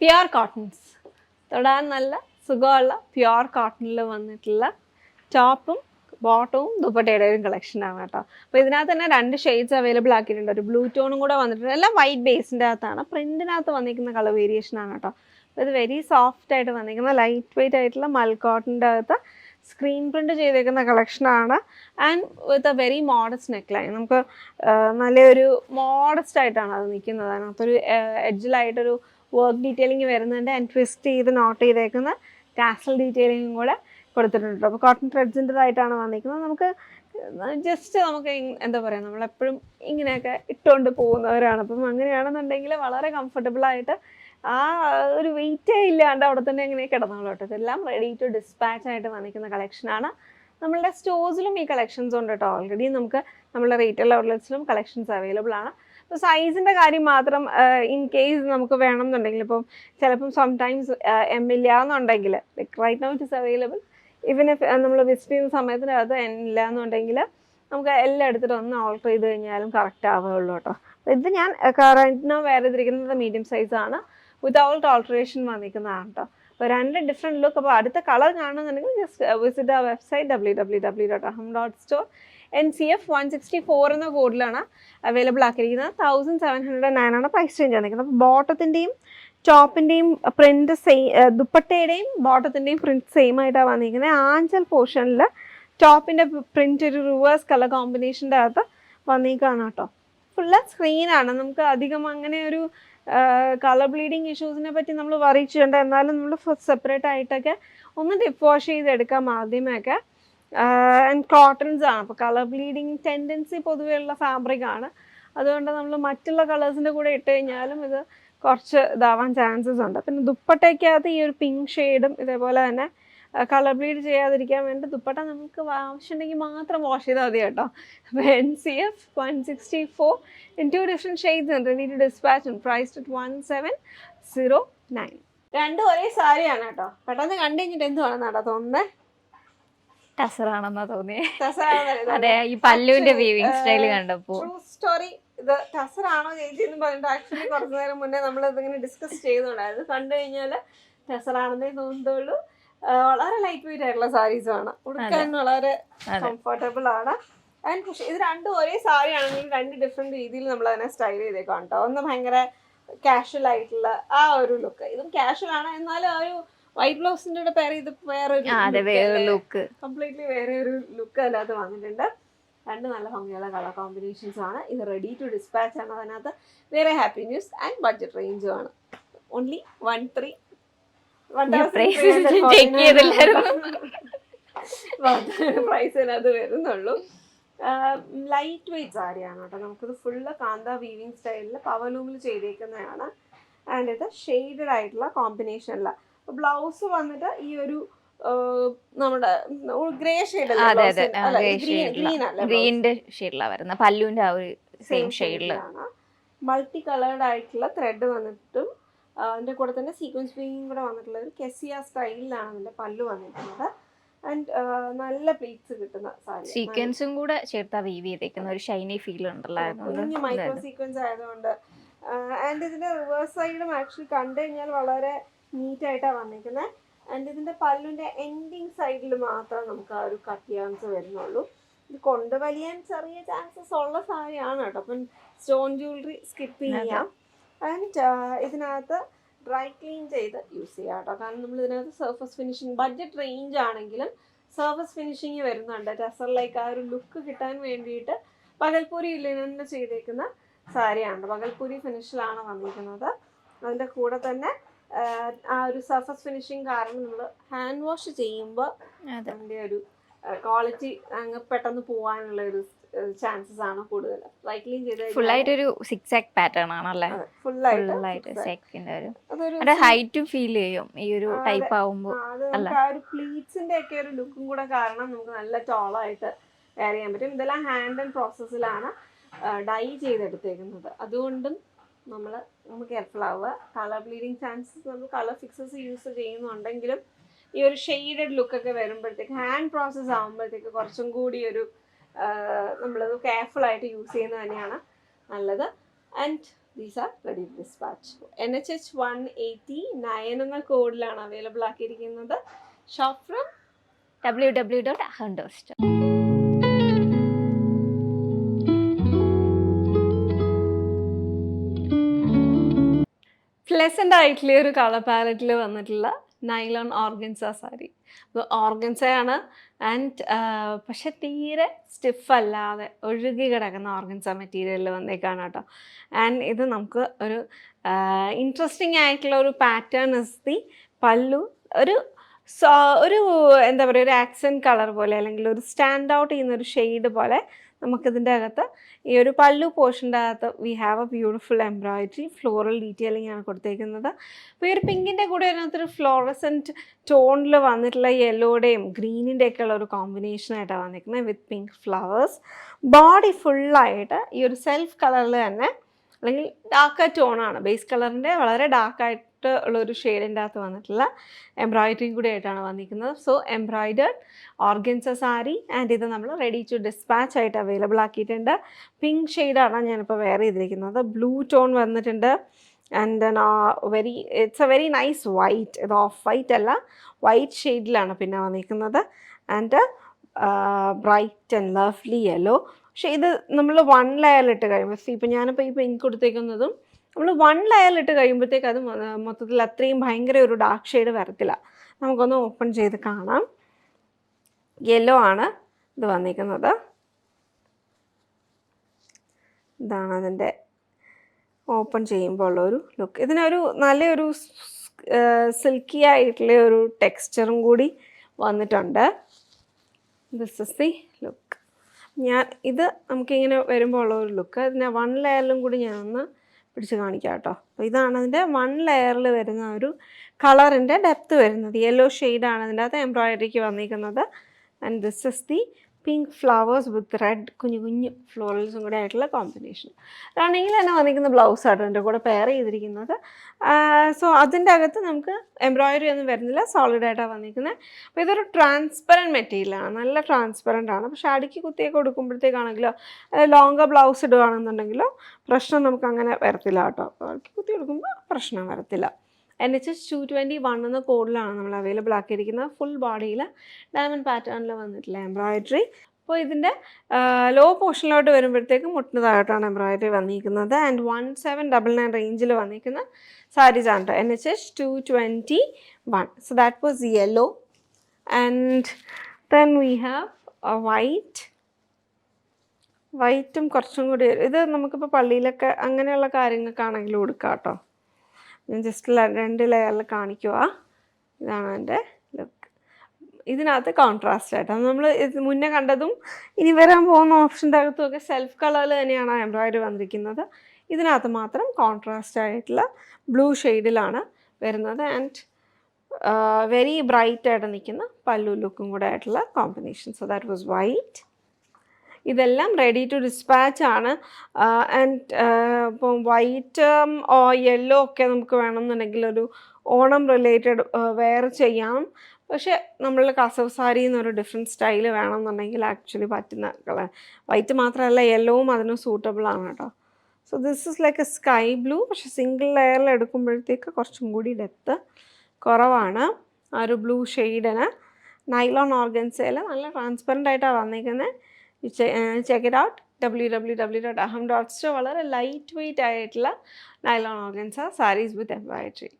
Pure cottons തൊടാൻ നല്ല സുഖമുള്ള പ്യുർ കോട്ടണിൽ വന്നിട്ടുള്ള ടോപ്പും ബോട്ടവും ദുപ്പട്ടയുടെ ഒരു കളക്ഷനാണ് കേട്ടോ. അപ്പോൾ ഇതിനകത്ത് തന്നെ 2 ഷെയ്ഡ്സ് അവൈലബിൾ ആക്കിയിട്ടുണ്ട്. ഒരു ബ്ലൂ ടോണും കൂടെ വന്നിട്ടുണ്ട്. എല്ലാം വൈറ്റ് ബേസിൻ്റെ അകത്താണ്. പ്രിൻറ്റിനകത്ത് വന്നിരിക്കുന്ന കളർ വേരിയേഷൻ ആണ് കേട്ടോ. അപ്പോൾ ഇത് വെരി സോഫ്റ്റ് ആയിട്ട് വന്നിരിക്കുന്ന ലൈറ്റ് വെയിറ്റ് ആയിട്ടുള്ള മൽ കോട്ടൻ്റെ അകത്ത് സ്ക്രീൻ പ്രിൻറ്റ് ചെയ്തേക്കുന്ന കളക്ഷനാണ്. And with a very modest neck line. നമുക്ക് നല്ലൊരു മോഡസ്റ്റ് ആയിട്ടാണ് അത് നിൽക്കുന്നത്. അതിനകത്തൊരു എഡ്ജിലായിട്ടൊരു വർക്ക് ഡീറ്റെയിലിംഗ് വരുന്നുണ്ട്. ആൻഡ് ട്വിസ്റ്റ് ചെയ്ത് നോട്ട് ചെയ്തേക്കുന്ന ടാസൽ ഡീറ്റെയിലിംഗും കൂടെ കൊടുത്തിട്ടുണ്ട്. അപ്പോൾ കോട്ടൺ ത്രെഡ്സിൻ്റെതായിട്ടാണ് വന്നിരിക്കുന്നത്. നമുക്ക് ജസ്റ്റ് നമുക്ക് എന്താ പറയുക, നമ്മളെപ്പോഴും ഇങ്ങനെയൊക്കെ ഇട്ടുകൊണ്ട് പോകുന്നവരാണ്. അപ്പം അങ്ങനെയാണെന്നുണ്ടെങ്കിൽ വളരെ കംഫർട്ടബിളായിട്ട് ആ ഒരു വെയിറ്റേ ഇല്ലാണ്ട് അവിടെ തന്നെ ഇങ്ങനെ കിടന്നോളൂ കേട്ടോ. ഇതെല്ലാം റെഡി ടു ഡിസ്പാച്ച് ആയിട്ട് വന്നിരിക്കുന്ന കളക്ഷനാണ്. നമ്മളുടെ സ്റ്റോഴ്സിലും ഈ കളക്ഷൻസ് ഉണ്ട് കേട്ടോ. ഓൾറെഡി നമുക്ക് നമ്മളുടെ റീറ്റെയിൽ ഔട്ട്ലെറ്റ്സിലും കളക്ഷൻസ് അവൈലബിൾ ആണ്. അപ്പോൾ സൈസിൻ്റെ കാര്യം മാത്രം ഇൻ കേസ് നമുക്ക് വേണം എന്നുണ്ടെങ്കിൽ, ഇപ്പം ചിലപ്പം സംടൈംസ് എം ഇല്ല എന്നുണ്ടെങ്കിൽ like right now it is available. Even നമ്മൾ വിസിറ്റ് ചെയ്യുന്ന സമയത്തിനകത്ത് ഇല്ല എന്നുണ്ടെങ്കിൽ നമുക്ക് എല്ലാം എടുത്തിട്ട് ഒന്ന് ഓൾട്ടർ ചെയ്ത് കഴിഞ്ഞാലും കറക്റ്റ് ആവുകയുള്ളൂ കേട്ടോ. ഇത് ഞാൻ റൈറ്റ് വേറെ ചെയ്തിരിക്കുന്നത് മീഡിയം സൈസാണ്. വിതൗട്ട് ഓൾട്ടറേഷൻ വന്നിരിക്കുന്നതാണ് കേട്ടോ. അപ്പോൾ 2 ഡിഫറെൻറ്റ് ലുക്ക്. അപ്പോൾ അടുത്ത കളർ കാണുന്നുണ്ടെങ്കിൽ ജസ്റ്റ് വിസിറ്റ് ആ വെബ്സൈറ്റ് www.aham.store. NCF 164 എന്ന കോഡിലാണ് അവൈലബിൾ ആക്കിയിരിക്കുന്നത്. 1709 ആണ് പ്രൈസ് ചേഞ്ച് വന്നിരിക്കുന്നത്. അപ്പോൾ ബോട്ടത്തിൻ്റെയും ടോപ്പിൻ്റെയും പ്രിൻറ്റ് ദുപ്പട്ടയുടെയും ബോട്ടത്തിൻ്റെയും പ്രിൻറ്റ് സെയിം ആയിട്ടാണ് വന്നിരിക്കുന്നത്. ആഞ്ചൽ പോർഷനിൽ ടോപ്പിൻ്റെ പ്രിൻറ്റ് ഒരു റിവേഴ്സ് കളർ കോമ്പിനേഷൻ്റെ അകത്ത് വന്നിരിക്കുകയാണ് കേട്ടോ. ഫുള്ള് സ്ക്രീനാണ്. നമുക്ക് അധികം അങ്ങനെ ഒരു കളർ ബ്ലീഡിങ് ഇഷ്യൂസിനെ പറ്റി നമ്മൾ വറി ചെയ്യേണ്ട. എന്നാലും നമ്മൾ സെപ്പറേറ്റ് ആയിട്ടൊക്കെ ഒന്ന് ഡിപ്പ് വാഷ് ചെയ്തെടുക്കാം ആദ്യമൊക്കെ. ആൻഡ് കോട്ടൺസ് ആണ്. അപ്പോൾ കളർ ബ്ലീഡിങ് ടെൻഡൻസി പൊതുവെയുള്ള ഫാബ്രിക് ആണ്. അതുകൊണ്ട് നമ്മൾ മറ്റുള്ള കളേഴ്സിൻ്റെ കൂടെ ഇട്ട് കഴിഞ്ഞാലും ഇത് കുറച്ച് ഇതാവാൻ ചാൻസസ് ഉണ്ട്. പിന്നെ ദുപ്പട്ടയ്ക്കകത്ത് ഈ ഒരു പിങ്ക് ഷെയ്ഡും ഇതേപോലെ തന്നെ കളർ ബ്ലീഡ് ചെയ്യാതിരിക്കാൻ വേണ്ടി ദുപ്പട്ട നമുക്ക് ആവശ്യമുണ്ടെങ്കിൽ മാത്രം വാഷ് ചെയ്താൽ മതി കേട്ടോ. അപ്പോൾ NCF 164 in 2 different shades and ready to dispatch and priced at 1709. രണ്ടും ഒരേ സാരിയാണ് കേട്ടോ. പെട്ടെന്ന് കണ്ടു കഴിഞ്ഞിട്ട് എന്തുവാണെന്ന് കേട്ടോ തോന്നുന്നത്. ടസറാണെന്നാ തോന്നിയത്. അതെ, ഈ പല്ലുവിന്റെ വീവിംഗ് സ്റ്റൈൽ കണ്ടപ്പോൾ ട്രൂ സ്റ്റോറി. ഇത് ടസറാണോ ചേച്ചി എന്ന് പറഞ്ഞിട്ട് ആക്ച്വലി കുറച്ച് നേരം മുന്നേ നമ്മൾ ഇതിങ്ങനെ ഡിസ്കസ് ചെയ്തുകൊണ്ടായിരുന്നു. കണ്ടു കഴിഞ്ഞാൽ ടസറാണെന്നേ തോന്നുന്നുള്ളൂ. വളരെ ലൈറ്റ് വെയിറ്റ് ആയിട്ടുള്ള സാരീസാണ്. ഉടുക്കാൻ വളരെ കംഫർട്ടബിൾ ആണ്. ആൻഡ് പക്ഷേ ഇത് രണ്ടും ഒരേ സാരി ആണെങ്കിലും 2 ഡിഫറെൻറ്റ് രീതിയിൽ നമ്മൾ അതിനെ സ്റ്റൈൽ ചെയ്തേക്കാം കേട്ടോ. ഒന്ന് ഭയങ്കര കാഷ്വൽ ആയിട്ടുള്ള ആ ഒരു ലുക്ക്, ഇതും കാഷ്വൽ ആണ്. എന്നാലും ആ ഒരു വൈറ്റ് ബ്ലൗസിൻ്റെ പേര് ഇത് വേറൊരു ലുക്ക്, കംപ്ലീറ്റ്ലി വേറെ ഒരു ലുക്ക് അതിനകത്ത് വന്നിട്ടുണ്ട്. 2 നല്ല ഭംഗിയുള്ള കളർ കോമ്പിനേഷൻസ് ആണ്. ഇത് റെഡി ടു ഡിസ്പാച്ച് ആണ്. അതിനകത്ത് വേറെ ഹാപ്പി ന്യൂസ് ആൻഡ് ബഡ്ജറ്റ് റേഞ്ചും ആണ്. ഓൺലി 13 പ്രൈസിനത് വരുന്നുള്ളൂ. ലൈറ്റ് വെയിറ്റ് സാരിയാണ് കേട്ടോ. നമുക്കിത് ഫുള്ള് കാന്ത വീവിങ് സ്റ്റൈലിൽ പവലൂമിൽ ചെയ്തേക്കുന്നതാണ്. ആൻഡ് ഇത് ഷെയ്ഡഡ് ആയിട്ടുള്ള കോമ്പിനേഷനിൽ. ബ്ലൗസ് വന്നിട്ട് ഈ ഒരു നമ്മുടെ ഗ്രേ ഷെയ്ഡ്, പല്ലുവിന്റെ ആ ഒരു സെയിം ഷെയ്ഡിലാണ്. മൾട്ടി കളേർഡ് ആയിട്ടുള്ള ത്രെഡ് വന്നിട്ടും അതിൻ്റെ കൂടെ തന്നെ സീക്വൻസ് വീവിംഗ് കൂടെ വന്നിട്ടുള്ള ഒരു കെസിയ സ്റ്റൈലിലാണ് അതിൻ്റെ പല്ലു വന്നിരിക്കുന്നത്. ആൻഡ് നല്ല പ്ലീറ്റ്സ് കിട്ടുന്ന സാരി, സീക്വൻസും കൂടെ ചേർത്താ വീവ് ചെയ്തേക്കുന്ന ഒരു ഷൈനി ഫീൽ ഉണ്ടല്ലോ. മൈക്രോ സീക്വൻസ് ആയതുകൊണ്ട്. ആൻഡ് ഇതിൻ്റെ റിവേഴ്സ് സൈഡും ആക്ച്വലി കണ്ടു കഴിഞ്ഞാൽ വളരെ നീറ്റായിട്ടാണ് വന്നിരിക്കുന്നത്. ആൻഡ് ഇതിൻ്റെ പല്ലുവിൻ്റെ എൻഡിങ് സൈഡിൽ മാത്രം നമുക്ക് ആ ഒരു കട്ട് ചാൻസ് വരുന്നുള്ളൂ. ഇത് കൊണ്ട് വലിയാൻ ചെറിയ ചാൻസസ് ഉള്ള സാരിയാണ് കേട്ടോ. അപ്പം സ്റ്റോൺ ജ്വല്ലറി സ്കിപ്പ് ചെയ്യാം. ആൻഡ് ഇതിനകത്ത് ഡ്രൈ ക്ലീൻ ചെയ്ത് യൂസ് ചെയ്യാം കേട്ടോ. കാരണം നമ്മൾ ഇതിനകത്ത് സർഫസ് ഫിനിഷിങ് ബഡ്ജറ്റ് റേഞ്ച് ആണെങ്കിലും സർഫസ് ഫിനിഷിങ് വരുന്നുണ്ട്. ടസറിലേക്ക് ആ ഒരു ലുക്ക് കിട്ടാൻ വേണ്ടിയിട്ട് പകൽപൂരി ലിനനിൽ ചെയ്തേക്കുന്ന സാരിയാണ്. പകൽപൂരി ഫിനിഷിലാണ് വന്നിരിക്കുന്നത്. അതിൻ്റെ കൂടെ തന്നെ ആ ഒരു സർഫസ് ഫിനിഷിങ് കാരണം നമ്മൾ ഹാൻഡ് വാഷ് ചെയ്യുമ്പോൾ അതിൻ്റെ ഒരു ക്വാളിറ്റി അങ്ങ് പെട്ടെന്ന് പോകാനുള്ള ഒരു ചാൻസസ് ആണ് കൂടുതൽ. ഡ്രൈ ക്ലീൻ ചെയ്ത് ഫുൾ ആയിട്ട് ഒരു സിക്സാക് പാറ്റേൺ ആണല്ലേ. ഫുള്ളായിട്ട് ഹൈറ്റും ഫീൽ ചെയ്യും ഈ ഒരു ടൈപ്പ് ആവുമ്പോൾ. ആ ഒരു പ്ലീറ്റ്സിന്റെ ഒക്കെ ഒരു ലുക്കും കൂടെ കാരണം നമുക്ക് നല്ല ടോളായിട്ട് വെയർ ചെയ്യാൻ പറ്റും. ഇതെല്ലാം ഹാൻഡ് ആൻഡ് പ്രോസസ്സിലാണ് ഡൈ ചെയ്തെടുത്തേക്കുന്നത്. അതുകൊണ്ടും നമ്മൾ കെയർഫുൾ ആവുക. കളർ ബ്ലീഡിങ് ചാൻസസ്, നമ്മൾ കളർ ഫിക്സസ് യൂസ് ചെയ്യുന്നുണ്ടെങ്കിലും ഈ ഒരു ഷെയ്ഡഡ് ലുക്കൊക്കെ വരുമ്പോഴത്തേക്ക് ഹാൻഡ് പ്രോസസ്സ് ആകുമ്പോഴത്തേക്ക് കുറച്ചും കൂടി ഒരു നമ്മളത് കെയർഫുൾ ആയിട്ട് യൂസ് ചെയ്യുന്നത് തന്നെയാണ് നല്ലത്. And these are ready to dispatch. NHH 189 എന്ന കോഡിലാണ് അവൈലബിൾ ആക്കിയിരിക്കുന്നത്. Shop from www.aham.store. പ്ലസൻ്റ് ആയിട്ടുള്ള ഒരു കളർ പാലറ്റിൽ വന്നിട്ടുള്ള നൈലോൺ ഓർഗൻസ സാരി. ഓർഗൻസയാണ് ആൻഡ് പക്ഷെ തീരെ സ്റ്റിഫ് അല്ലാതെ ഒഴുകി കിടക്കുന്ന ഓർഗൻസ മെറ്റീരിയലിൽ വന്നേക്കാണ് കേട്ടോ. ആൻഡ് ഇത് നമുക്ക് ഒരു ഇൻട്രസ്റ്റിംഗ് ആയിട്ടുള്ള ഒരു പാറ്റേൺ ഇസ് ദി പല്ലു. ഒരു ഒരു എന്താ പറയുക, ഒരു ആക്സെൻറ്റ് കളർ പോലെ അല്ലെങ്കിൽ ഒരു സ്റ്റാൻഡ് ഔട്ട് ചെയ്യുന്ന ഒരു ഷെയ്ഡ് പോലെ നമുക്കിതിൻ്റെ അകത്ത് ഈ ഒരു പല്ലു പോർഷൻ്റെ അകത്ത് we have A beautiful embroidery, floral detailing ആണ് കൊടുത്തേക്കുന്നത്. അപ്പോൾ ഈ ഒരു പിങ്കിൻ്റെ കൂടെ അതിനകത്തൊരു ഫ്ലോറസെൻറ്റ് ടോണിൽ വന്നിട്ടുള്ള യെല്ലോയുടെയും ഗ്രീനിൻ്റെ ഒക്കെ ഉള്ള ഒരു കോമ്പിനേഷനായിട്ടാണ് വന്നിരിക്കുന്നത് വിത്ത് പിങ്ക് ഫ്ലവേഴ്സ്. ബോഡി ഫുള്ളായിട്ട് ഈ ഒരു സെൽഫ് കളറിൽ തന്നെ അല്ലെങ്കിൽ ഡാർക്ക് ടോണാണ്, ബേസ് കളറിൻ്റെ വളരെ ഡാർക്കായിട്ട് ഉള്ളൊരു ഷെയ്ഡിൻ്റെ അകത്ത് വന്നിട്ടുള്ള എംബ്രോയിഡറിയും കൂടി ആയിട്ടാണ് വന്നിരിക്കുന്നത്. So embroidered organza sari and ഇത് നമ്മൾ റെഡി ടു ഡിസ്പാച്ച് ആയിട്ട് അവൈലബിൾ ആക്കിയിട്ടുണ്ട്. പിങ്ക് ഷെയ്ഡാണ് ഞാനിപ്പോൾ വെയർ ചെയ്തിരിക്കുന്നത്. ബ്ലൂ ടോൺ വന്നിട്ടുണ്ട് and it's A very nice white. ഇത് ഓഫ് വൈറ്റ് അല്ല, വൈറ്റ് ഷെയ്ഡിലാണ് പിന്നെ വന്നിരിക്കുന്നത്. And bright and lovely yellow. പക്ഷേ ഇത് നമ്മൾ 1 ലെയറിലിട്ട് കഴിയുമ്പോൾ ഇപ്പോൾ ഞാനിപ്പോൾ ഈ പിങ്ക് കൊടുത്തേക്കുന്നതും നമ്മൾ 1 ലെയറിലിട്ട് കഴിയുമ്പോഴത്തേക്ക് അത് മൊത്തത്തിൽ അത്രയും ഭയങ്കര ഒരു ഡാർക്ക് ഷെയ്ഡ് വരത്തില്ല. നമുക്കൊന്ന് ഓപ്പൺ ചെയ്ത് കാണാം. യെല്ലോ ആണ് ഇത് വന്നിരിക്കുന്നത്. ഇതാണ് അതിൻ്റെ ഓപ്പൺ ചെയ്യുമ്പോൾ ഉള്ളൊരു ലുക്ക്. ഇതിനൊരു നല്ലൊരു സിൽക്കി ആയിട്ടുള്ള ഒരു ടെക്സ്ചറും കൂടി വന്നിട്ടുണ്ട്. This is the look. ഇത് നമുക്കിങ്ങനെ വരുമ്പോൾ ഉള്ള ഒരു ലുക്ക്. അതിനെ 1 ലെയറിലും കൂടി ഞാനൊന്ന് പിടിച്ച് കാണിക്കാം കേട്ടോ. അപ്പോൾ ഇതാണ് അതിൻ്റെ 1 ലെയറിൽ വരുന്ന ഒരു കളറിൻ്റെ ഡെപ്ത് വരുന്നത്. യെല്ലോ ഷെയ്ഡാണ് അതിൻ്റെ അകത്ത് എംബ്രോയിഡറിക്ക് വന്നിരിക്കുന്നത്. And this is the pink flowers with red കുഞ്ഞു കുഞ്ഞു ഫ്ലോറൽസും കൂടെ ആയിട്ടുള്ള കോമ്പിനേഷൻ. റണ്ണിങ്ങിൽ തന്നെ വന്നിരിക്കുന്ന ബ്ലൗസാണ് അതിൻ്റെ കൂടെ പെയർ ചെയ്തിരിക്കുന്നത്. സോ അതിൻ്റെ അകത്ത് നമുക്ക് എംബ്രോയിഡറി ഒന്നും വരുന്നില്ല, സോളിഡായിട്ടാണ് വന്നിരിക്കുന്നത്. അപ്പോൾ ഇതൊരു ട്രാൻസ്പെറൻറ്റ് മെറ്റീരിയലാണ്, നല്ല ട്രാൻസ്പെറൻ്റ് ആണ്. പക്ഷേ അടുക്കി കുത്തിയൊക്കെ കൊടുക്കുമ്പോഴത്തേക്കാണെങ്കിലോ ലോങ്ങർ ബ്ലൗസ് ഇടുകയാണെന്നുണ്ടെങ്കിലോ പ്രശ്നം നമുക്ക് അങ്ങനെ വരത്തില്ല കേട്ടോ. അടുക്കി കുത്തി കൊടുക്കുമ്പോൾ പ്രശ്നം വരത്തില്ല. NHH 221 എന്ന കോഡിലാണ് നമ്മൾ അവൈലബിൾ ആക്കിയിരിക്കുന്നത്. ഫുൾ ബോഡിയിൽ ഡയമണ്ട് പാറ്റേണിൽ വന്നിട്ടില്ല എംബ്രോയിഡറി. അപ്പോൾ ഇതിൻ്റെ ലോ പോർഷനിലോട്ട് വരുമ്പോഴത്തേക്കും മുട്ടുന്നതായിട്ടാണ് എംബ്രോയിഡറി വന്നിരിക്കുന്നത്. ആൻഡ് 1799 റേഞ്ചിൽ വന്നിരിക്കുന്ന സാരീസാണ് കേട്ടോ. NHH 221. So that was yellow and then we have വൈറ്റും കുറച്ചും കൂടി. ഇത് നമുക്കിപ്പോൾ പള്ളിയിലൊക്കെ അങ്ങനെയുള്ള കാര്യങ്ങൾക്കാണെങ്കിലും കൊടുക്കാം കേട്ടോ. ഞാൻ ജസ്റ്റ് 2 ലെയറിൽ കാണിക്കുക. ഇതാണ് എൻ്റെ ലുക്ക്. ഇതിനകത്ത് കോൺട്രാസ്റ്റ് ആയിട്ട് നമ്മൾ ഇത് മുന്നേ കണ്ടതും ഇനി വരാൻ പോകുന്ന ഓപ്ഷൻ്റെ അകത്തുമൊക്കെ സെൽഫ് കളറിൽ തന്നെയാണ് എംബ്രോയിഡറി വന്നിരിക്കുന്നത്. ഇതിനകത്ത് മാത്രം കോൺട്രാസ്റ്റ് ആയിട്ടുള്ള ബ്ലൂ ഷെയ്ഡിലാണ് വരുന്നത്. ആൻഡ് വെരി ബ്രൈറ്റ് ആയിട്ട് നിൽക്കുന്ന പല്ലു ലുക്കും കൂടെ ആയിട്ടുള്ള combination. So that was white. ഇതെല്ലാം റെഡി ടു ഡിസ്പാച്ച് ആണ്. ആൻഡ് ഇപ്പം വൈറ്റും യെല്ലോ ഒക്കെ നമുക്ക് വേണമെന്നുണ്ടെങ്കിൽ ഒരു ഓണം റിലേറ്റഡ് വെയർ ചെയ്യാം. പക്ഷേ നമ്മൾ കസവ് സാരി എന്നൊരു ഡിഫറെൻറ്റ് സ്റ്റൈൽ വേണമെന്നുണ്ടെങ്കിൽ ആക്ച്വലി പറ്റുന്ന കളർ വൈറ്റ് മാത്രമല്ല യെല്ലോവും അതിന് സൂട്ടബിൾ ആണ് കേട്ടോ. So this is like A sky blue. പക്ഷേ സിംഗിൾ ലെയറിൽ എടുക്കുമ്പോഴത്തേക്ക് കുറച്ചും കൂടി ഡെപ്ത് കുറവാണ് ആ ഒരു ബ്ലൂ ഷെയ്ഡിന്. നൈലോൺ ഓർഗൻസയിൽ നല്ല ട്രാൻസ്പെറൻ്റ് ആയിട്ടാണ് വന്നിരിക്കുന്നത്. Check it out. www.aham.store. വളരെ ലൈറ്റ് വെയ്റ്റ് ആയിട്ടുള്ള nylon organza saris with embroidery.